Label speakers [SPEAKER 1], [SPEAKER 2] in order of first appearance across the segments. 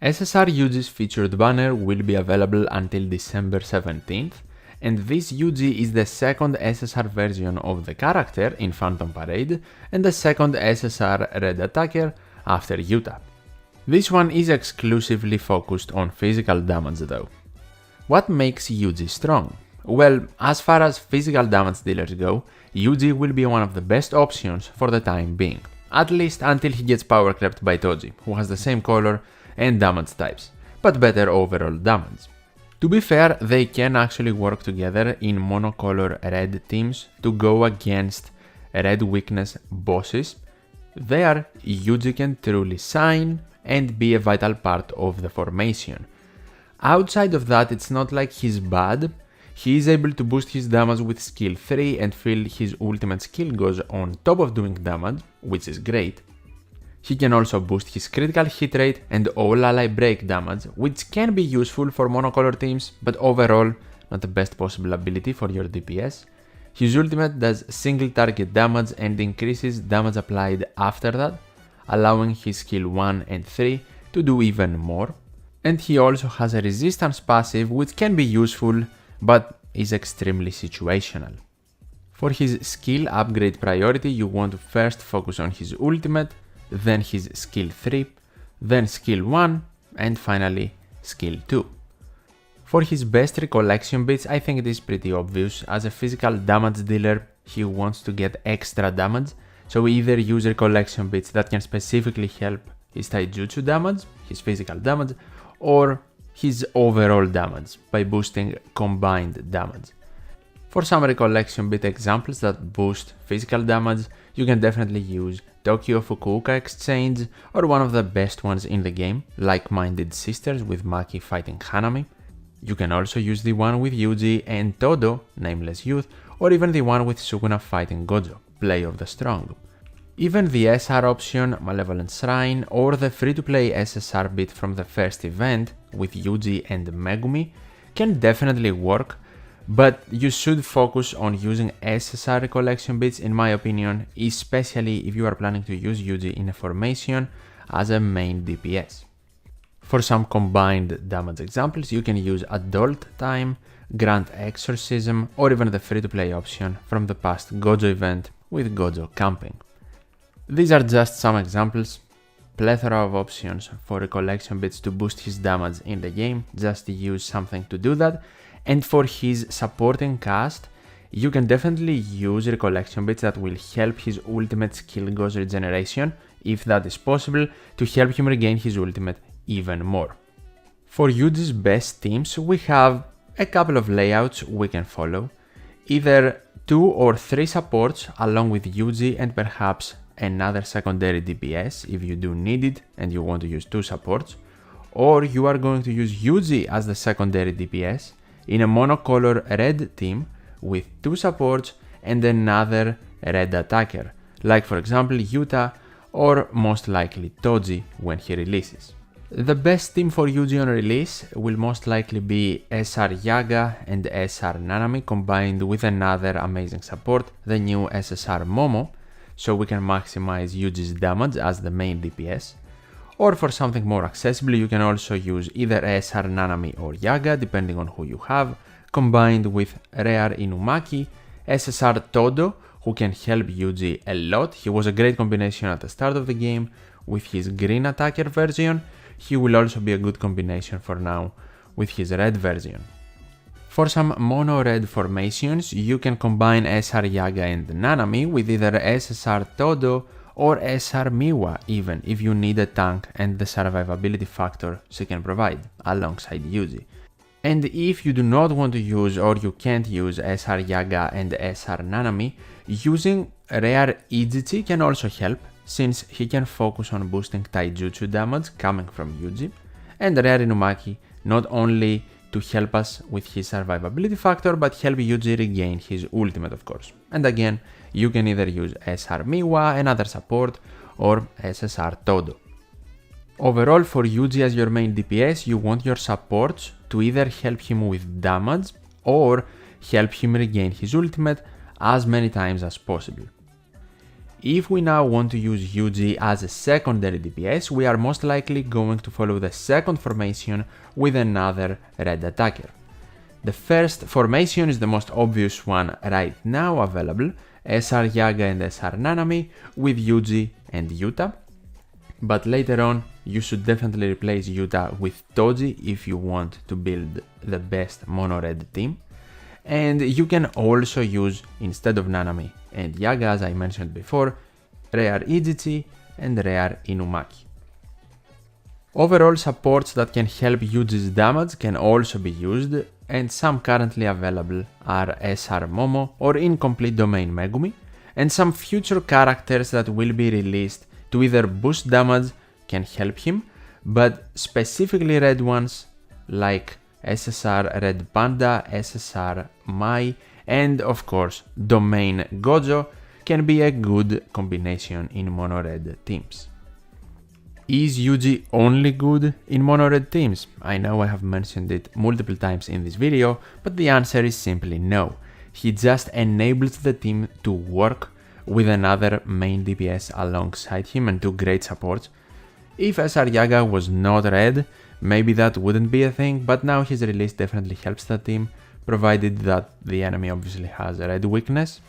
[SPEAKER 1] SSR Yuji's featured banner will be available until December 17th, and this Yuji is the second SSR version of the character in Phantom Parade and the second SSR Red Attacker after Yuta. This one is exclusively focused on physical damage though. What makes Yuji strong? Well, as far as physical damage dealers go, Yuji will be one of the best options for the time being, at least until he gets power crept by Toji, who has the same color and damage types, but better overall damage. To be fair, they can actually work together in monocolor red teams to go against red weakness bosses. There, Yuji can truly shine and be a vital part of the formation. Outside of that, it's not like he's bad. He is able to boost his damage with skill 3 and feel his ultimate skill goes on top of doing damage, which is great. He can also boost his critical hit rate and all ally break damage, which can be useful for monocolor teams, but overall not the best possible ability for your DPS. His ultimate does single target damage and increases damage applied after that, allowing his skill 1 and 3 to do even more. And he also has a resistance passive which can be useful, but is extremely situational. For his skill upgrade priority, you want to first focus on his ultimate, then his skill 3, then skill 1, and finally skill 2. For his best recollection bits, I think it is pretty obvious. As a physical damage dealer, he wants to get extra damage, so either use recollection bits that can specifically help his taijutsu damage, his physical damage, or his overall damage by boosting combined damage. For some recollection bit examples that boost physical damage, you can definitely use Tokyo Fukuoka Exchange or one of the best ones in the game, Like-Minded Sisters with Maki fighting Hanami. You can also use the one with Yuji and Todo, Nameless Youth, or even the one with Sukuna fighting Gojo, Play of the Strong. Even the SR option, Malevolent Shrine, or the free-to-play SSR bit from the first event with Yuji and Megumi can definitely work, but you should focus on using SSR recollection bits in my opinion, especially if you are planning to use Yuji in a formation as a main DPS. For some combined damage examples, you can use Adult Time, Grand Exorcism, or even the free-to-play option from the past Gojo event with Gojo Camping. These are just some examples, plethora of options for recollection bits to boost his damage in the game, just use something to do that. And for his supporting cast, you can definitely use recollection bits that will help his ultimate skill goes regeneration, if that is possible, to help him regain his ultimate even more. For Yuji's best teams, we have a couple of layouts we can follow, either 2 or 3 supports along with Yuji and perhaps another secondary DPS if you do need it and you want to use 2 supports, or you are going to use Yuji as the secondary DPS in a monocolor red team with 2 supports and another red attacker, like for example Yuta or most likely Toji when he releases. The best team for Yuji on release will most likely be SR Yaga and SR Nanami combined with another amazing support, the new SSR Momo, so we can maximize Yuji's damage as the main DPS. Or for something more accessible, you can also use either SR Nanami or Yaga, depending on who you have, combined with Rare Inumaki, SSR Todo, who can help Yuji a lot. He was a great combination at the start of the game with his green attacker version. He will also be a good combination for now with his red version. For some mono-red formations, you can combine SR Yaga and Nanami with either SSR Todo or SR Miwa even if you need a tank and the survivability factor she can provide alongside Yuji. And if you do not want to use or you can't use SR Yaga and SR Nanami, using Rare Ijichi can also help since he can focus on boosting taijutsu damage coming from Yuji, and Rare Inumaki not only to help us with his survivability factor, but help Yuji regain his ultimate of course. And again, you can either use SR Miwa, another support, or SSR Todo. Overall, for Yuji as your main DPS, you want your supports to either help him with damage or help him regain his ultimate as many times as possible. If we now want to use Yuji as a secondary DPS, we are most likely going to follow the second formation with another red attacker. The first formation is the most obvious one right now available, SR Yaga and SR Nanami with Yuji and Yuta. But later on, you should definitely replace Yuta with Toji if you want to build the best mono-red team. And you can also use, instead of Nanami and Yaga, as I mentioned before, rare Ijichi and rare Inumaki. Overall, supports that can help Yuji's damage can also be used, and some currently available are SR Momo or Incomplete Domain Megumi, and some future characters that will be released to either boost damage can help him, but specifically red ones like SSR Red Panda, SSR Mai, and of course Domain Gojo can be a good combination in mono-red teams. Is Yuji only good in mono-red teams? I know I have mentioned it multiple times in this video, but the answer is simply no. He just enables the team to work with another main DPS alongside him and two great supports. If SR Yaga was not red, maybe that wouldn't be a thing, but now his release definitely helps the team, provided that the enemy obviously has a red weakness.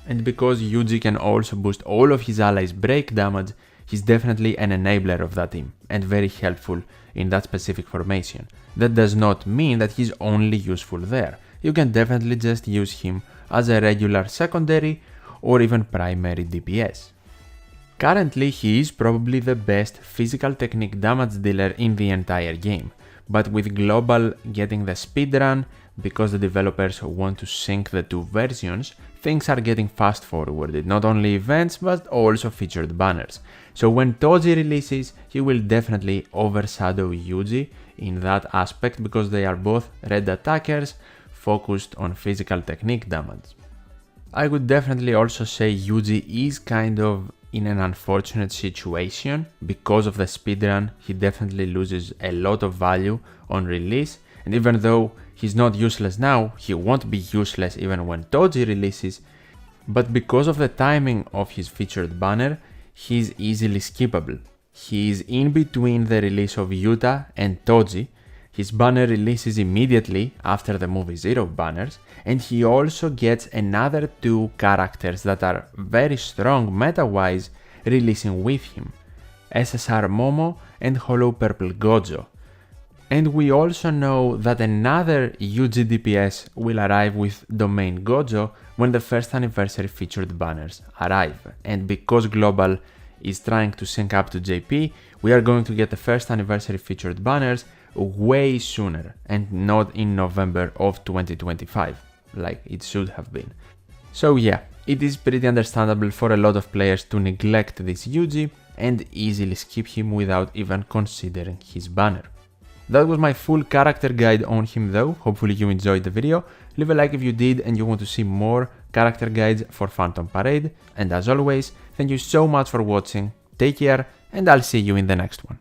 [SPEAKER 1] And because Yuji can also boost all of his allies' break damage, he's definitely an enabler of that team, and very helpful in that specific formation. That does not mean that he's only useful there. You can definitely just use him as a regular secondary or even primary DPS. Currently, he is probably the best physical technique damage dealer in the entire game, but with Global getting the speedrun, because the developers want to sync the two versions, things are getting fast forwarded, not only events but also featured banners. So when Toji releases, he will definitely overshadow Yuji in that aspect because they are both red attackers focused on physical technique damage. I would definitely also say Yuji is kind of in an unfortunate situation. Because of the speedrun, he definitely loses a lot of value on release, and even though he's not useless now, he won't be useless even when Toji releases, but because of the timing of his featured banner, he's easily skippable. He is in between the release of Yuta and Toji. His banner releases immediately after the movie Zero banners, and he also gets another two characters that are very strong meta-wise releasing with him, SSR Momo and Hollow Purple Gojo. And we also know that another Yuji DPS will arrive with Domain Gojo when the first anniversary featured banners arrive, and because Global is trying to sync up to JP, we are going to get the first anniversary featured banners way sooner and not in November of 2025 like it should have been. So yeah, it is pretty understandable for a lot of players to neglect this Yuji and easily skip him without even considering his banner. That was my full character guide on him though. Hopefully you enjoyed the video. Leave a like if you did and you want to see more character guides for Phantom Parade. And as always, thank you so much for watching, take care, and I'll see you in the next one.